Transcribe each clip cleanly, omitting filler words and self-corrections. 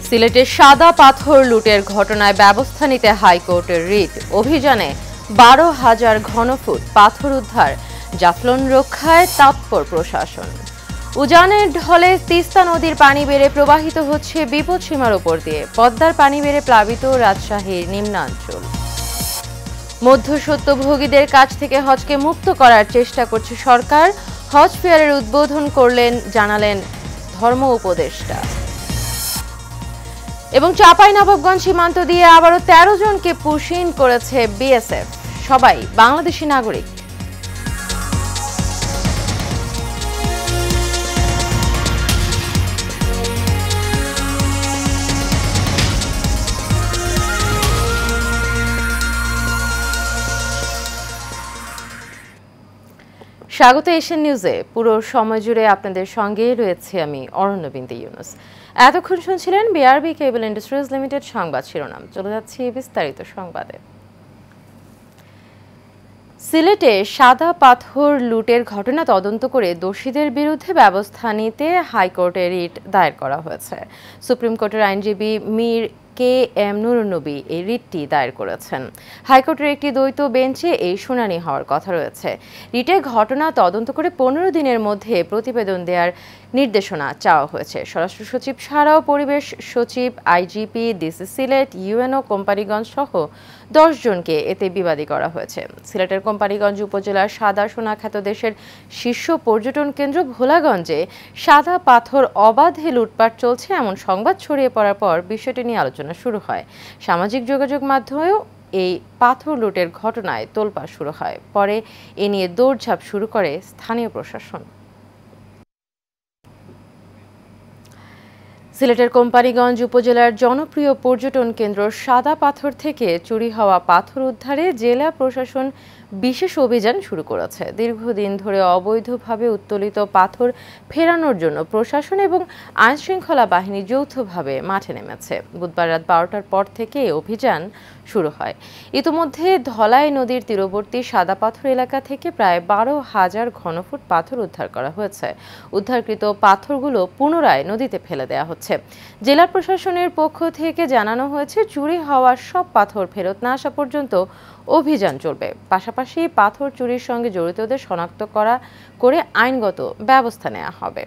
সিলেটে সাদা পাথর লুটের ঘটনায় ব্যবস্থা নিতে হাইকোর্টের রিট। অভিযানে 12,000 ঘনফুট পাথর উদ্ধার, জাফলং রক্ষায় তৎপর প্রশাসন। উজানের ঢলে তিস্তা নদীর পানি বেড়ে প্রবাহিত হচ্ছে বিপদসীমার উপর দিয়ে। পদ্মার পানি বেড়ে প্লাবিত রাজশাহীর নিম্নাঞ্চল। মধ্যস্বত্বভোগীদের কাছ থেকে হজকে মুক্ত করার চেষ্টা করছে সরকার। হজ ফেয়ারের উদ্বোধন জানালেন ধর্ম উপদেষ্টা। এবং চাঁপাইনবাবগঞ্জ সীমান্ত দিয়ে আবারও 13 জনকে পুশিন করেছে বিএসএফ, সবাই বাংলাদেশি নাগরিক। স্বাগত এশিয়ান নিউজে। পুরো সময় জুড়ে আপনাদের সঙ্গে রয়েছে আমি অরণ্যবিন্দু ইউনুস। এতক্ষণ শুনছিলেন বিআরবি কেবল ইন্ডাস্ট্রিজ লিমিটেড সংবাদ শিরোনাম। চলে যাচ্ছি বিস্তারিত সংবাদে। সিলেটে সাদা পাথর লুটের ঘটনা তদন্ত করে দোষীদের বিরুদ্ধে ব্যবস্থা নিতে হাইকোর্টে রিট দায়ের করা হয়েছে। সুপ্রিম কোর্টের আইনজীবী মীর KM নুরুন নবী এই রিটটি দায়ের করেছেন। হাইকোর্টের একটি দ্বৈত বেঞ্চে এই শুনানি হওয়ার কথা রয়েছে। রিটে ঘটনা তদন্ত করে 15 দিনের মধ্যে প্রতিবেদন দেওয়ার নির্দেশনা চাওয়া হয়েছে। স্বরাষ্ট্র সচিব ছাড়াও পরিবেশ সচিব, IGP, DC Sylhet, UNO, Companiganj সহ 10 জনকে এতে বিবাদী করা হয়েছে। সিলেটের কোম্পানিগঞ্জ উপজেলার সাদা সোনা খ্যাত দেশের শীর্ষ পর্যটন কেন্দ্র ভোলাগঞ্জে সাদা পাথর অবাধে লুটপাট চলছে এমন সংবাদ ছড়িয়ে পড়ার পর বিষয়টি নিয়ে আলোচনা শুরু হয়। সামাজিক যোগাযোগ মাধ্যমেও এই পাথর লুটের ঘটনায় তোলপাড় শুরু হয়। পরে এ নিয়ে দৌড়ঝাঁপ শুরু করে স্থানীয় প্রশাসন। সিলেটের কোম্পানিগঞ্জ উপজেলার জনপ্রিয় পর্যটন কেন্দ্র সাদা পাথর থেকে চুরি হওয়া পাথর উদ্ধারে জেলা প্রশাসন বিশেষ অভিযান শুরু করেছে। দীর্ঘদিন ধরে অবৈধভাবে উত্তোলিত পাথর ফেরানোর জন্য প্রশাসন এবং আইনশৃঙ্খলা বাহিনী যৌথভাবে মাঠে নেমেছে। বুধবার রাত 12টার পর থেকে অভিযান শুরু হয়। ইতিমধ্যে ধলাই নদীর তীরবর্তী সাদা পাথর এলাকা থেকে প্রায় 12,000 ঘনফুট পাথর উদ্ধার করা হয়েছে। উদ্ধারকৃত পাথরগুলো পুনরায় নদীতে ফেলে দেওয়া হচ্ছে। জেলা প্রশাসনের পক্ষ থেকে জানানো হয়েছে, চুরি হওয়া সব পাথর ফেরত না আসা পর্যন্ত অভিযান চলবে। পাশাপাশি পাথর চুরির সঙ্গে জড়িতদের শনাক্ত করে আইনগত ব্যবস্থা নেওয়া হবে।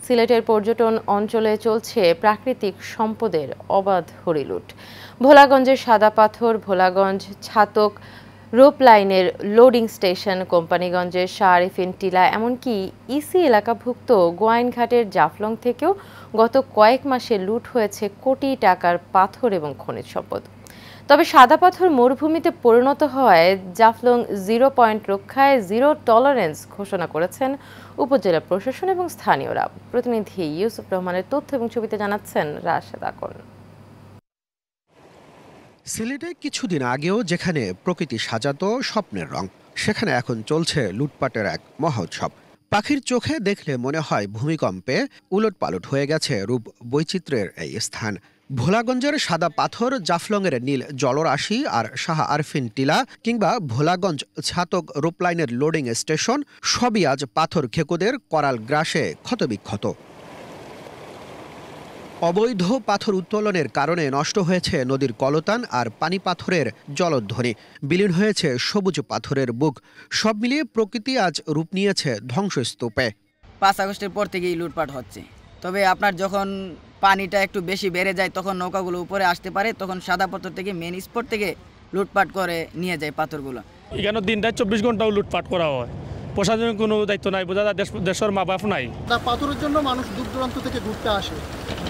সিলেটের পর্যটন অঞ্চলে চলছে প্রাকৃতিক সম্পদের অবাধ হরিলুট। ভোলাগঞ্জের সাদা পাথর, ভোলাগঞ্জ ছাতক রোপ লাইনের লোডিং স্টেশন, কোম্পানিগঞ্জের শাহ আরিফিন টিলা, এমনকি ইসি এলাকাভুক্ত গোয়াইনঘাটের জাফলং থেকেও গত কয়েক মাসে লুট হয়েছে কোটি টাকার পাথর এবং খনিজ সম্পদ। তবে সাদা পাথর মরুভূমিতে পরিণত হওয়ায় জাফলং 0 পয়েন্ট রক্ষায় 0 টলারেন্স ঘোষণা করেছেন উপজেলা প্রশাসন এবং স্থানীয়রা। প্রতিনিধি ইউসুফ রহমানের তথ্য এবং ছবিতে জানাচ্ছেন রাশেদ আকন। সিলেটে কিছুদিন আগেও যেখানে প্রকৃতি সাজাতো স্বপ্নের রং, সেখানে এখন চলছে লুটপাটের এক মহোৎসব। পাখির চোখে দেখলে মনে হয় ভূমিকম্পে উলটপালট হয়ে গেছে রূপ বৈচিত্র্যের এই স্থান। ভোলাগঞ্জের সাদা পাথর, জাফলংয়ের নীল জলরাশি আর শাহ আরফিন টিলা কিংবা ভোলাগঞ্জ ছাতক রোপলাইনের লোডিং স্টেশন সবই আজ পাথর খেকোদের করাল গ্রাসে ক্ষতবিক্ষত। অবৈধ পাথর উত্তোলনের কারণে নষ্ট হয়েছে নদীর কলতান আর পানি পাথরের জলধ্বনি, বিলীন হয়েছে সবুজ পাথরের বুক। সব মিলিয়ে প্রকৃতি আজ রূপ নিয়েছে ধ্বংসস্তূপে। 5 আগস্টের পর থেকেই লুটপাট হচ্ছে। তবে আপনার যখন পানিটা একটু বেশি বেড়ে যায় তখন নৌকাগুলো উপরে আসতে পারে, তখন সাদা পাথর থেকে মেন স্পট থেকে লুটপাট করে নিয়ে যায় পাথরগুলো। এখানে দিনটা 24 ঘন্টাও লুটপাট করা হয়। প্রশাসনের কোনো দায়িত্ব নাই, বোঝা যায় দেশের মা বাপ নাই। পাথরের জন্য মানুষ দূর দূরান্ত থেকে ঘুরতে আসে,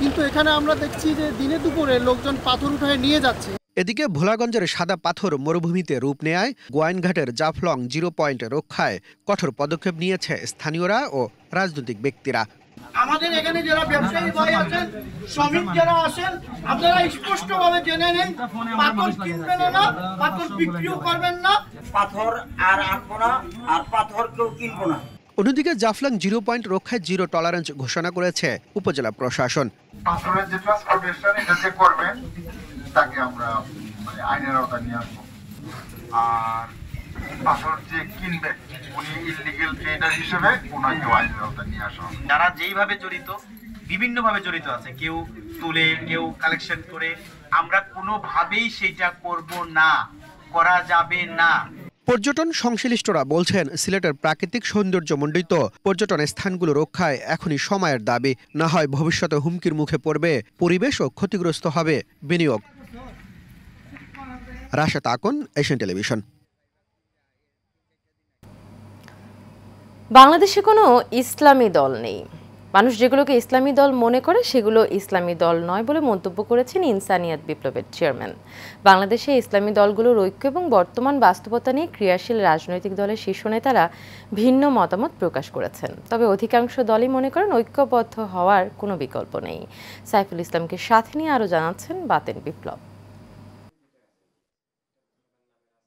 কিন্তু এখানে আমরা দেখছি যে দিনে দুপুরে লোকজন পাথর উঠায় নিয়ে যাচ্ছে। এদিকে ভোলাগঞ্জের সাদা পাথর মরুভূমিতে রূপ নেয় গোয়াইনঘাটের জাফলং 0 পয়েন্ট রক্ষায় কঠোর পদক্ষেপ নিয়েছে স্থানীয়রা ও রাজনৈতিক ব্যক্তিরা। আমাদের এখানে যারা ব্যবসায়ী ভাই আছেন, শ্রমিক যারা আছেন, আপনারা স্পষ্টভাবে জেনে নেন, পাথর কিনবেন না, পাথর বিক্রিও করবেন না, পাথর আর আনবো না, আর পাথর কেউ কিনবো না। অন্যদিকে জাফলং 0 পয়েন্ট রক্ষায় 0 টলারেন্স ঘোষণা করেছে উপজেলা প্রশাসন। পাথরের যে ট্রান্সপোর্টেশন এটা যে করবেন তাকে আমরা আইনের আওতায় নিয়ে আসবো। আর পাথর যে কিনবে উনি ইলিগেল ট্রেডার হিসেবে ওনাকেও আইনের আওতায় নিয়ে আসা হবে। যারা যেইভাবে জড়িত, বিভিন্নভাবে জড়িত আছে, কেউ তুলে, কেউ কালেকশন করে, আমরা কোনোভাবেই সেটা করব না, করা যাবে না। পর্যটন সংশ্লিষ্টরা বলছেন, সিলেটের প্রাকৃতিক সৌন্দর্যমণ্ডিত পর্যটন স্থানগুলো রক্ষায় এখনই সময়ের দাবি, না হয় ভবিষ্যতে হুমকির মুখে পড়বে পরিবেশ ও ক্ষতিগ্রস্ত হবে বিনিয়োগ। Rashed Akon, Asian television. বাংলাদেশে কোনো ইসলামী দল নেই। মানুষ যেগুলোকে ইসলামী দল মনে করে সেগুলো ইসলামী দল নয় বলে মন্তব্য করেছেন ইনসানিয়াত বিপ্লবের চেয়ারম্যান। বাংলাদেশে ইসলামী দলগুলোর ঐক্য এবং বর্তমান বাস্তবতা নিয়ে ক্রিয়াশীল রাজনৈতিক দলের শীর্ষ নেতারা ভিন্ন মতামত প্রকাশ করেছেন। তবে অধিকাংশ দলই মনে করেন ঐক্যবদ্ধ হওয়ার কোনো বিকল্প নেই। সাইফুল ইসলামকে সাথে নিয়ে আরও জানাচ্ছেন বাতেন বিপ্লব।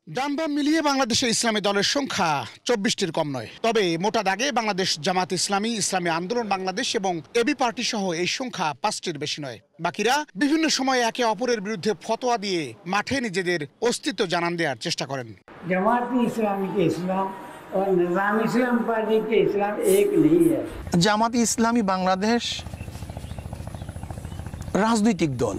ডামবাম মিলিয়ে বাংলাদেশে ইসলামী দলের সংখ্যা 24টির কম নয়। তবে মোটা দাগে বাংলাদেশ জামাত ইসলামী, ইসলামী আন্দোলন বাংলাদেশ এবং এবি পার্টি সহ এই সংখ্যা 5টির বেশি নয়। বাকিরা বিভিন্ন সময়ে একে অপরের বিরুদ্ধে ফতোয়া দিয়ে মাঠে নিজেদের অস্তিত্ব জানান দেওয়ার চেষ্টা করেন। জামাত ইসলামী কে ইসলাম और निज़ाम इस्लाम पार्टी के इस्लाम एक नहीं है। জামাত ইসলামী বাংলাদেশ রাজনৈতিক দল,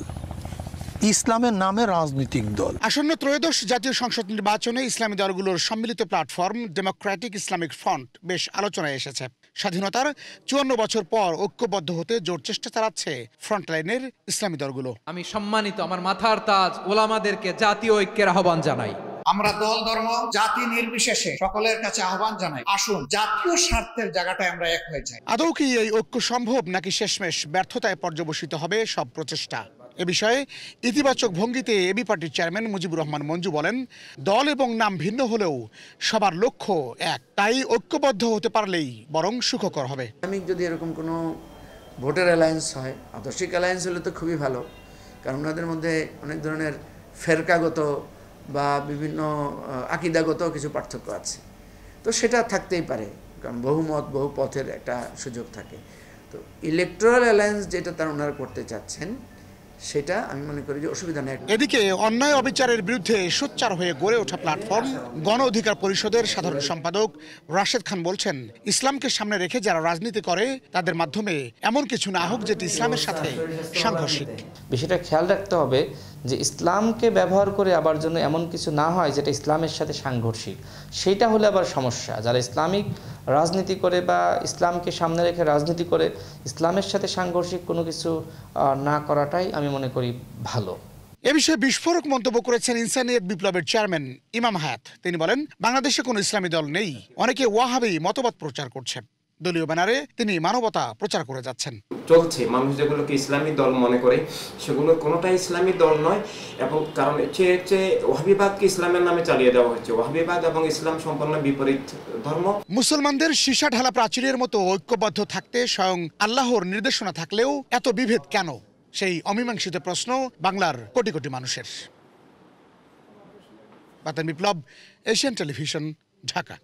ইসলামের নামে রাজনৈতিক দল। আসন্ন ত্রয়োদশ জাতীয় সংসদ নির্বাচনে ইসলামী দলগুলোর সম্মিলিত প্ল্যাটফর্ম ডেমোক্রেটিক ইসলামিক ফ্রন্ট বেশ আলোচনায় এসেছে। স্বাধীনতার 54 বছর পর ঐক্যবদ্ধ হতে জোর চেষ্টা চালাচ্ছে ফ্রন্টলাইনের ইসলামী দলগুলো। আমি সম্মানিত আমার মাথার তাজ ওলামাদেরকে জাতীয় ঐক্যের আহ্বান জানাই। আমরা দল, ধর্ম, জাতি নির্বিশেষে সকলের কাছে আহ্বান জানাই, আসুন জাতীয় স্বার্থের জায়গাটায় আমরা এক হয়ে যাই। আদৌ কি এই ঐক্য সম্ভব, নাকি শেষমেশ ব্যর্থতায় পর্যবসিত হবে সব প্রচেষ্টা? এ বিষয়ে ইতিবাচক ভঙ্গিতে এবি পার্টির চেয়ারম্যান মুজিবুর রহমান মঞ্জু বলেন, দল এবং নাম ভিন্ন হলেও সবার লক্ষ্য এক, তাই ঐক্যবদ্ধ হতে পারলেই বরং সুখকর হবে। যদি এরকম কোনো ভোটার অ্যালায়েন্স হয়, আদর্শিক অ্যালায়েন্স হলে তো খুবই ভালো, কারণ ওনাদের মধ্যে অনেক ধরনের ফেরকাগত বা বিভিন্ন আকিদাগত কিছু পার্থক্য আছে, তো সেটা থাকতেই পারে, কারণ বহুমত বহু পথের একটা সুযোগ থাকে। তো ইলেকট্রাল অ্যালায়েন্স যেটা তারা ওনারা করতে চাচ্ছেন সেটা আমি মনে করি যে অসুবিধা নেই। এদিকে অন্যায় অবিচারের বিরুদ্ধে সোচ্চার হয়ে গড়ে ওঠা প্ল্যাটফর্ম গণ অধিকার পরিষদের সাধারণ সম্পাদক রাশেদ খান বলছেন, ইসলামকে সামনে রেখে যারা রাজনীতি করে তাদের মাধ্যমে এমন কিছু না হোক যেটি ইসলামের সাথে সাংঘর্ষিক। বিষয়টা খেয়াল রাখতে হবে যে ইসলামকে ব্যবহার করে আবার জন্য এমন কিছু না হয় যেটা ইসলামের সাথে সাংঘর্ষিক, সেইটা হলে আবার সমস্যা। যারা ইসলামিক রাজনীতি করে বা ইসলামকে সামনে রেখে রাজনীতি করে ইসলামের সাথে সাংঘর্ষিক কোনো কিছু না করাটাই আমি মনে করি ভালো। এ বিষয়ে বিস্ফোরক মন্তব্য করেছেন ইনসানিয়াত বিপ্লবের চেয়ারম্যান ইমাম হায়াত। তিনি বলেন, বাংলাদেশে কোনো ইসলামী দল নেই, অনেকে ওয়াহাবি মতবাদ প্রচার করছে। দলীয় ব্যানারে তিনি মানবতা প্রচার করে যাচ্ছেন। চলছে মানুষ যেগুলোকে ইসলামী দল মনে করে সেগুলো কোনোটাই ইসলামী দল নয়, এবং কারণ হচ্ছে ওয়াহাবিবাদকে ইসলামের নামে চালিয়ে দেওয়া হচ্ছে। ওয়াহাবিবাদ এবং ইসলাম সম্পূর্ণ বিপরীত ধর্ম। মুসলমানদের সীসা ঢালা প্রাচীরের মতো ঐক্যবদ্ধ থাকতে স্বয়ং আল্লাহর নির্দেশনা থাকলেও এত বিভেদ কেন? সেই অমীমাংসিত প্রশ্ন বাংলার কোটি কোটি মানুষের। বাতেন বিপ্লব, এশিয়ান টেলিভিশন, ঢাকা।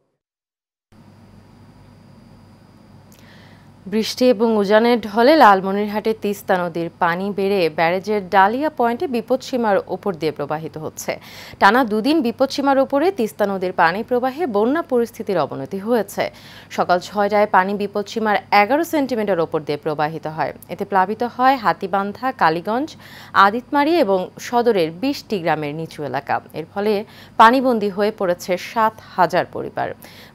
বৃষ্টি এবং উজানের ঢলে লালমনিরহাটে তিস্তা নদীর পানি বেড়ে ব্যারেজের ডালিয়া পয়েন্টে বিপদসীমার ওপর দিয়ে প্রবাহিত হচ্ছে। টানা দুদিন বিপদসীমার ওপরে তিস্তা নদীর পানি প্রবাহে বন্যা পরিস্থিতির অবনতি হয়েছে। সকাল 6টায় পানি বিপদসীমার 11 সেন্টিমিটার ওপর দিয়ে প্রবাহিত হয়। এতে প্লাবিত হয় হাতিবান্ধা, কালীগঞ্জ, আদিতমারি এবং সদরের 20টি গ্রামের নিচু এলাকা। এর ফলে পানিবন্দী হয়ে পড়েছে 7,000 পরিবার।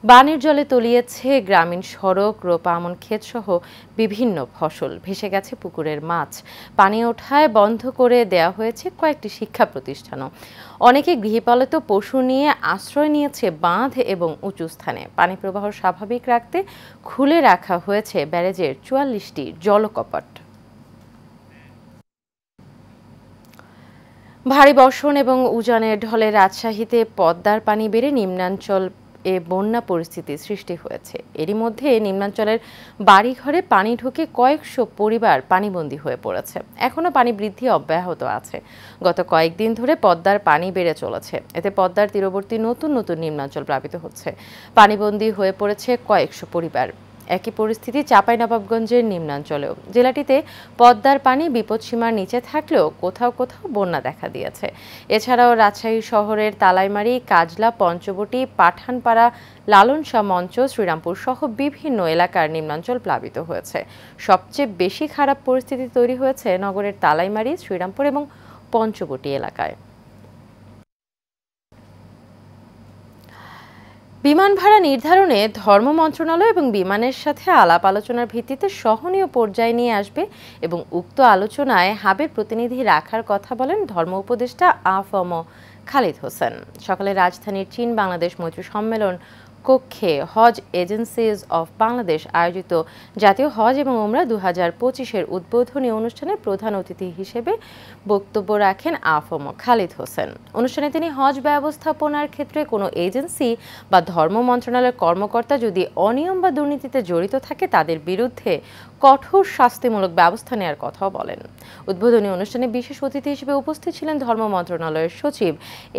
বানের জলে তলিয়েছে গ্রামীণ সড়ক, রোপা আমন ক্ষেত সহ বিভিন্ন ফসল, ভেসে গেছে পুকুরের মাছ। পানি ওঠায় বন্ধ করে দেওয়া হয়েছে কয়েকটি শিক্ষা প্রতিষ্ঠানও। অনেকে গৃহপালিত পশু নিয়ে আশ্রয় নিয়েছে বাঁধ এবং উঁচু স্থানে। পানি প্রবাহ স্বাভাবিক রাখতে খুলে রাখা হয়েছে ব্যারেজের 44টি জলকপাট। ভারী বর্ষণ এবং উজানের ঢলে রাজশাহীতে পদ্মার পানি বেড়ে নিম্নাঞ্চল বন্যা পরিস্থিতির সৃষ্টি হয়েছে। এরই মধ্যে নিম্নাঞ্চলের বাড়িঘরে পানি ঢুকে কয়েকশো পরিবার পানিবন্দী হয়ে পড়েছে। এখনও পানি বৃদ্ধি অব্যাহত আছে। গত কয়েকদিন ধরে পদ্মার পানি বেড়ে চলেছে। এতে পদ্মার তীরবর্তী নতুন নতুন নিম্নাঞ্চল প্লাবিত হচ্ছে। পানিবন্দী হয়ে পড়েছে কয়েকশো পরিবার। একই পরিস্থিতি চাঁপাইনবাবগঞ্জের নিম্নাঞ্চলেও। জেলাটিতে পদ্মার পানি বিপদসীমার নিচে থাকলেও কোথাও কোথাও বন্যা দেখা দিয়েছে। এছাড়াও রাজশাহী শহরের তালাইমারি, কাজলা, পঞ্চবটি, পাঠানপাড়া, লালন শাহ মঞ্চ, শ্রীরামপুর সহ বিভিন্ন এলাকার নিম্নাঞ্চল প্লাবিত হয়েছে। সবচেয়ে বেশি খারাপ পরিস্থিতি তৈরি হয়েছে নগরের তালাইমারি, শ্রীরামপুর এবং পঞ্চবটি এলাকায়। বিমান ভাড়া নির্ধারণে ধর্ম মন্ত্রণালয় এবং বিমানের সাথে আলাপ আলোচনার ভিত্তিতে সহনীয় পর্যায়ে নিয়ে আসবে এবং উক্ত আলোচনায় হাবের প্রতিনিধি রাখার কথা বলেন ধর্ম উপদেষ্টা আ.ফ.ম. খালিদ হোসেন। সকালে রাজধানীর চীন বাংলাদেশ মৈত্রী সম্মেলন কক্ষে হজ এজেন্সিজ অফ বাংলাদেশ আয়োজিত জাতীয় হজ এবং ওমরা 2025-এর উদ্বোধনী অনুষ্ঠানে প্রধান অতিথি হিসেবে বক্তব্য রাখেন আ.ফ.ম. খালিদ হোসেন। অনুষ্ঠানে তিনি হজ ব্যবস্থাপনার ক্ষেত্রে কোনো এজেন্সি বা ধর্ম মন্ত্রণালয়ের কর্মকর্তা যদি অনিয়ম বা দুর্নীতিতে জড়িত থাকে তাদের বিরুদ্ধে কঠোর শাস্তিমূলক ব্যবস্থা নেওয়ার কথাও বলেন। উদ্বোধনী অনুষ্ঠানে বিশেষ অতিথি হিসেবে উপস্থিত ছিলেন ধর্ম মন্ত্রণালয়ের সচিব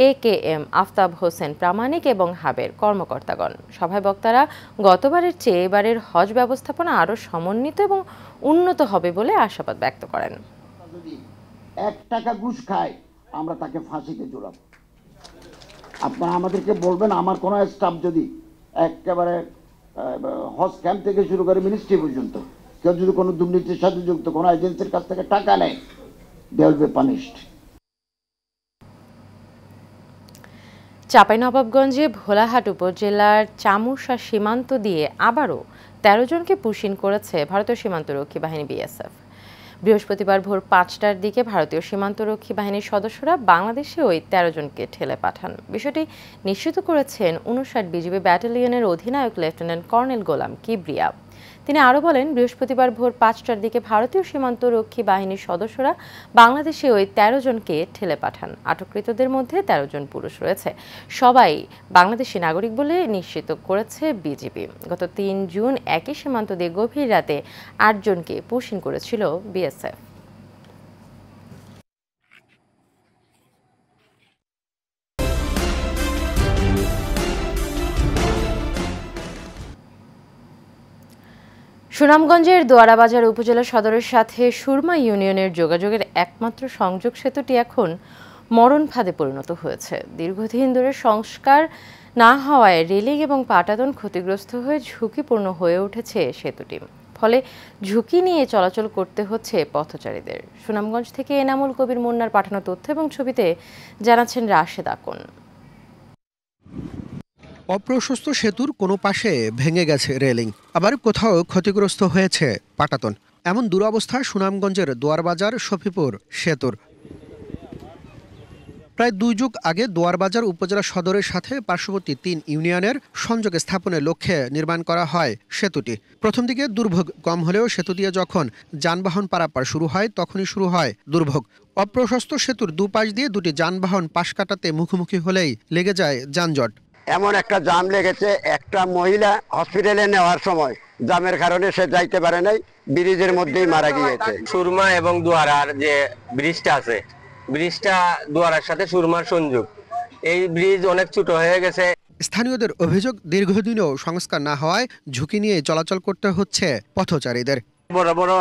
এ.কে.এম. আফতাব হোসেন প্রামাণিক এবং হাবের কর্মকর্তাগণ। সভায় বক্তারা গতবারের চেয়ে এবারের হজ ব্যবস্থাপনা আরও সমন্বিত এবং উন্নত হবে বলে আশাবাদ ব্যক্ত করেন। যদি 1 টাকা ঘুষ খায় আমরা তাকে ফাঁসিতে ঝুলাবো। আপনারা আমাদেরকে বলবেন, আমার কোনো স্টাফ যদি একেবারে হজ ক্যাম্প থেকে শুরু করে মিনিস্ট্রি পর্যন্ত কেউ যদি কোনো দুর্নীতির সাথে যুক্ত কোনো এজেন্সির কাছ থেকে টাকা নেয়, দে উইল বি পানিশড। চাঁপাইনবাবগঞ্জে ভোলাহাট উপজেলার চামুশা সীমান্ত দিয়ে আবারও 13 জনকে পুশিন করেছে ভারতীয় সীমান্তরক্ষী বাহিনী বিএসএফ। বৃহস্পতিবার ভোর 5টার দিকে ভারতীয় সীমান্তরক্ষী বাহিনীর সদস্যরা বাংলাদেশে ওই 13 জনকে ঠেলে পাঠান। বিষয়টি নিশ্চিত করেছেন 59 বিজিবি ব্যাটালিয়নের অধিনায়ক লেফটেন্যান্ট কর্নেল গোলাম কিবরিয়া। তিনি আরও বলেন, বৃহস্পতিবার ভোর 5টার দিকে ভারতীয় সীমান্তরক্ষী বাহিনীর সদস্যরা বাংলাদেশে ওই 13 জনকে ঠেলে পাঠান। আটককৃতদের মধ্যে 13 জন পুরুষ রয়েছে। সবাই বাংলাদেশি নাগরিক বলে নিশ্চিত করেছে বিজিবি। গত 3 জুন একই সীমান্ত দিয়ে গভীর রাতে 8 জনকে পুশিন করেছিল বিএসএফ। সুনামগঞ্জের দোয়ারাবাজার উপজেলা সদরের সাথে সুরমা ইউনিয়নের যোগাযোগের একমাত্র সংযোগ সেতুটি এখন মরণ ফাঁদে পরিণত হয়েছে। দীর্ঘদিন ধরে সংস্কার না হওয়ায় রেলিং এবং পাটাতন ক্ষতিগ্রস্ত হয়ে ঝুঁকিপূর্ণ হয়ে উঠেছে সেতুটি। ফলে ঝুঁকি নিয়ে চলাচল করতে হচ্ছে পথচারীদের। সুনামগঞ্জ থেকে এনামুল কবির মুন্নার পাঠানো তথ্য এবং ছবিতে জানাচ্ছেন রাশেদ আকন। অপ্রশস্ত সেতুর কোনো পাশে ভেঙে গেছে রেলিং, আবার কোথাও ক্ষতিগ্রস্ত হয়েছে পাটাতন। এমন দুরবস্থা সুনামগঞ্জের দোয়ারবাজার শফিপুর সেতুর। প্রায় 2 যুগ আগে দোয়ারবাজার উপজেলা সদরের সাথে পার্শ্ববর্তী 3 ইউনিয়নের সংযোগ স্থাপনের লক্ষ্যে নির্মাণ করা হয় সেতুটি। প্রথম দিকে দুর্ভোগ কম হলেও সেতু দিয়ে যখন যানবাহন পারাপার শুরু হয় তখনই শুরু হয় দুর্ভোগ। অপ্রশস্ত সেতুর দুপাশ দিয়ে 2টি যানবাহন পাশ কাটাতে মুখোমুখি হলেই লেগে যায় যানজট। এমন একটা জাম লেগেছে, একটা মহিলা হসপিটালে নেওয়ার সময় জামের কারণে সে যাইতে পারে নাই, ব্রিজের মধ্যেই মারা গিয়েছে। সুরমা এবং দুয়ারার যে ব্রিজটা আছে, ব্রিজটা দুয়ারার সাথে সুরমার সংযোগ, এই ব্রিজ অনেক ছোট হয়ে গেছে। স্থানীয়দের অভিযোগ, দীর্ঘদিনেও সংস্কার না হওয়ায় ঝুঁকি নিয়ে চলাচল করতে হচ্ছে পথচারীদের। বড় বড়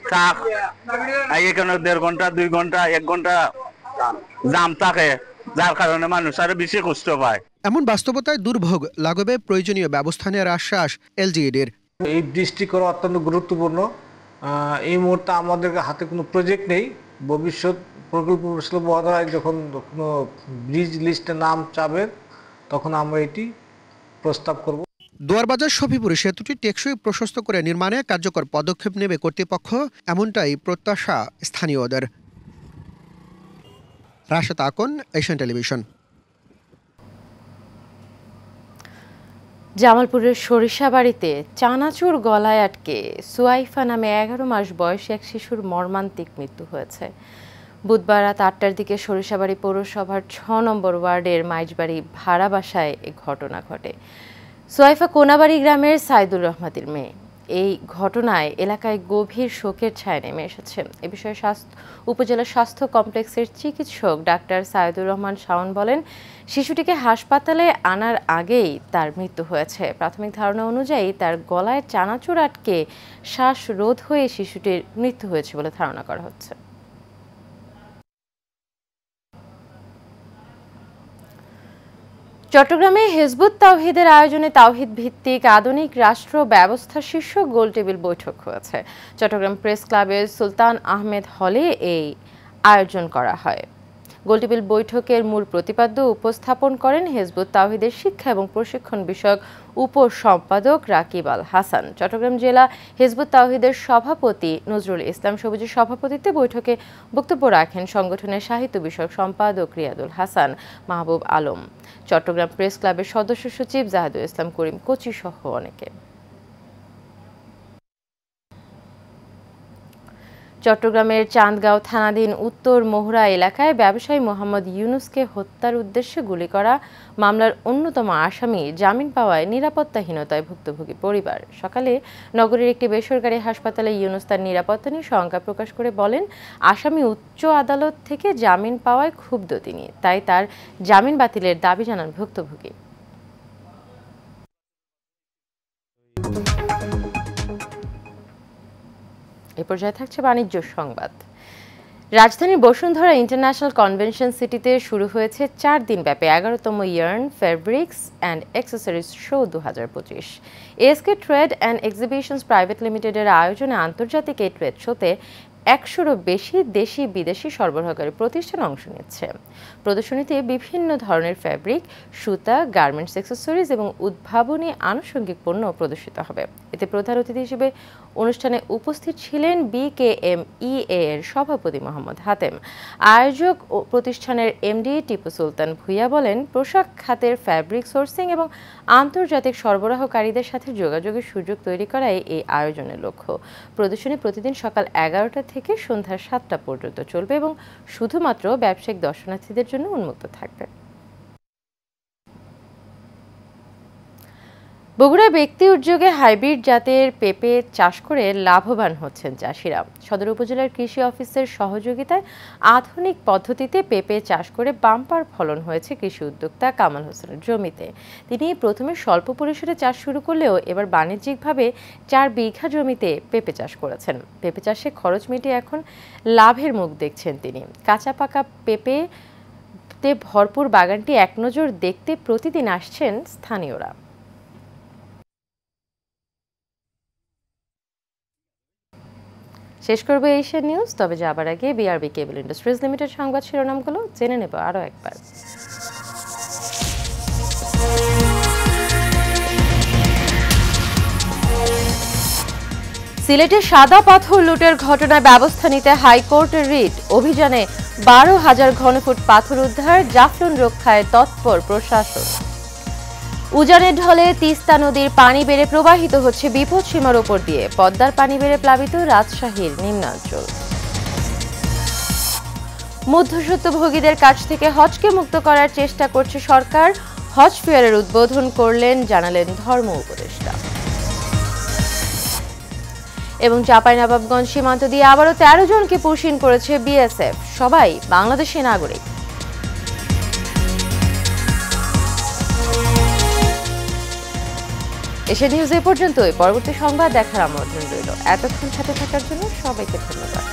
ট্রাক এখানে 1.5 ঘন্টা 2 ঘন্টা 1 ঘন্টা জাম থাকে, যার কারণে মানুষ আরো বেশি কষ্ট পায়। এমন বাস্তবতায় দুর্ভোগ লাঘবে প্রয়োজনীয় ব্যবস্থা নেওয়ার আশ্বাস এলজিইডির। এই ব্রিজটি করা অত্যন্ত গুরুত্বপূর্ণ। এই মুহূর্তে আমাদের হাতে কোনো প্রজেক্ট নেই। ভবিষ্যৎ প্রকল্প বাস্তবায়ন যখন কোনো ব্রিজ লিস্টে নাম চাবে তখন আমরা এটি প্রস্তাব করব। দোয়ারবাজার শফিপুর সেতুটি টেকসই প্রশস্ত করে নির্মাণে কার্যকর পদক্ষেপ নেবে কর্তৃপক্ষ, এমনটাই প্রত্যাশা স্থানীয়দের। Rashed Akon, Asian television. জামালপুরের সরিষাবাড়িতে চানাচুর গলায় আটকে সুয়াইফা নামে 11 মাস বয়সী এক শিশুর মর্মান্তিক মৃত্যু হয়েছে। বুধবার রাত 8টার দিকে সরিষাবাড়ি পৌরসভার 6 নম্বর ওয়ার্ডের মাইজবাড়ি ভাড়া বাসায় এ ঘটনা ঘটে। সুয়াইফা কোনাবাড়ি গ্রামের সাইদুর রহমাতের মেয়ে। এই ঘটনায় এলাকায় গভীর শোকের ছায়া নেমে এসেছে। এ বিষয়ে উপজেলা স্বাস্থ্য কমপ্লেক্সের চিকিৎসক ডাক্তার সাইদুর রহমান শাওন বলেন, শিশুটিকে হাসপাতালে আনার আগেই তার মৃত্যু হয়েছে। প্রাথমিক ধারণা অনুযায়ী তার গলায় চানাচুর আটকে শ্বাসরোধ হয়ে শিশুটির মৃত্যু হয়েছে বলে ধারণা করা হচ্ছে। চট্টগ্রামে হিজবুত তাওহীদের আয়োজনে তাওহীদ ভিত্তিক আধুনিক রাষ্ট্র ব্যবস্থা শীর্ষক গোলটেবিল বৈঠক হয়েছে। চট্টগ্রাম প্রেস ক্লাবের সুলতান আহমেদ হলে এই আয়োজন করা হয়। গোলটেবিল বৈঠকের মূল প্রতিপাদ্য উপস্থাপন করেন হিজবুত তাওহীদের শিক্ষা এবং প্রশিক্ষণ বিষয়ক উপসম্পাদক রাকিব আল হাসান। চট্টগ্রাম জেলা হিজবুত তাওহীদের সভাপতি নজরুল ইসলাম সবুজের সভাপতিত্বে বৈঠকে বক্তব্য রাখেন সংগঠনের সাহিত্য বিষয়ক সম্পাদক রিয়াদুল হাসান, মাহবুব আলম, চট্টগ্রাম প্রেস ক্লাবের সদস্য সচিব জাহিদুল ইসলাম করিম কোচি সহ অনেকে। চট্টগ্রামের চান্দগাঁও থানাধীন উত্তর মোহরা এলাকায় ব্যবসায়ী মোহাম্মদ ইউনুসকে হত্যার উদ্দেশ্যে গুলি করা মামলার অন্যতম আসামি জামিন পাওয়ায় নিরাপত্তাহীনতায় ভুক্তভোগী পরিবার। সকালে নগরীর একটি বেসরকারি হাসপাতালে ইউনুস তার নিরাপত্তা নিয়ে শঙ্কা প্রকাশ করে বলেন, আসামি উচ্চ আদালত থেকে জামিন পাওয়ায় ক্ষুব্ধ তিনি, তাই তার জামিন বাতিলের দাবি জানান ভুক্তভোগী। এ পর্যায়ে থাকছে বাণিজ্য সংবাদ। রাজধানীর বসুন্ধরা ইন্টারন্যাশনাল কনভেনশন সিটিতে শুরু হয়েছে 4 দিন ব্যাপী 11তম yarn fabrics and accessories show 2025। SK trade and exhibitions private লিমিটেডের আয়োজনে আন্তর্জাতিক এই ট্রেড শোতে 100-রও বেশি দেশি বিদেশি সরবরাহকারী প্রতিষ্ঠান অংশ নিচ্ছে। প্রদর্শনীতে বিভিন্ন ধরনের ফ্যাব্রিক, সুতা, গার্মেন্টস অ্যাক্সেসরিজ এবং উদ্ভাবনী আনুষঙ্গিক পণ্য প্রদর্শিত হবে। এতে প্রধান অতিথি হিসেবে অনুষ্ঠানে উপস্থিত ছিলেন BKMEA এর সভাপতি মোহাম্মদ হাতেম। আয়োজক ও প্রতিষ্ঠানের এমডি টিপু সুলতান ভুইয়া বলেন, পোশাক খাতের ফ্যাব্রিক সোর্সিং এবং আন্তর্জাতিক সরবরাহকারীদের সাথে যোগাযোগের সুযোগ তৈরি করাই এই আয়োজনের লক্ষ্য। প্রদর্শনী প্রতিদিন সকাল 11টা থেকে সন্ধ্যা 7টা পর্যন্ত চলবে এবং শুধুমাত্র ব্যবসায়িক দর্শনার্থীদের জন্য উন্মুক্ত থাকবে। বগুড়ায় ব্যক্তি উদ্যোগে হাইব্রিড জাতের পেঁপে চাষ করে লাভবান হচ্ছেন চাষিরা। সদর উপজেলার কৃষি অফিসের সহযোগিতায় আধুনিক পদ্ধতিতে পেঁপে চাষ করে বাম্পার ফলন হয়েছে কৃষি উদ্যোক্তা কামাল হোসেনের জমিতে। তিনি প্রথমে স্বল্প পরিসরে চাষ শুরু করলেও এবার বাণিজ্যিকভাবে 4 বিঘা জমিতে পেঁপে চাষ করেছেন। পেঁপে চাষে খরচ মিটিয়ে এখন লাভের মুখ দেখছেন তিনি। কাঁচা পাকা পেঁপেতে ভরপুর বাগানটি এক নজর দেখতে প্রতিদিন আসছেন স্থানীয়রা। শেষ করবো এশিয়ান নিউজ, তবে যাবার আগে বিআরবি কেবল ইন্ডাস্ট্রিজ লিমিটেড সংবাদ শিরোনামগুলো জেনে নেব আরও একবার। সিলেটে সাদা পাথর লুটের ঘটনায় ব্যবস্থা নিতে হাইকোর্টের রিট। অভিযানে 12,000 ঘনফুট পাথর উদ্ধার, জাফলন রক্ষায় তৎপর প্রশাসন। উজানের ঢলে তিস্তা নদীর পানি বেড়ে প্রবাহিত হচ্ছে বিপদসীমার উপর দিয়ে, পদ্মার পানি বেড়ে প্লাবিত রাজশাহীর নিম্নাঞ্চল। মধ্যস্বত্বভোগীদের কাছ থেকে হজকে মুক্ত করার চেষ্টা করছে সরকার, হজ ফেয়ারের উদ্বোধন করলেন, জানালেন ধর্ম উপদেষ্টা। এবং চাঁপাইনবাবগঞ্জ সীমান্ত দিয়ে আবারও 13 জনকে পুশিন করেছে বিএসএফ, সবাই বাংলাদেশি নাগরিক। এশিয়া নিউজ এ পর্যন্তই। পরবর্তী সংবাদ দেখার আমন্ত্রণ রইল। এতক্ষণ সাথে থাকার জন্য সবাইকে ধন্যবাদ।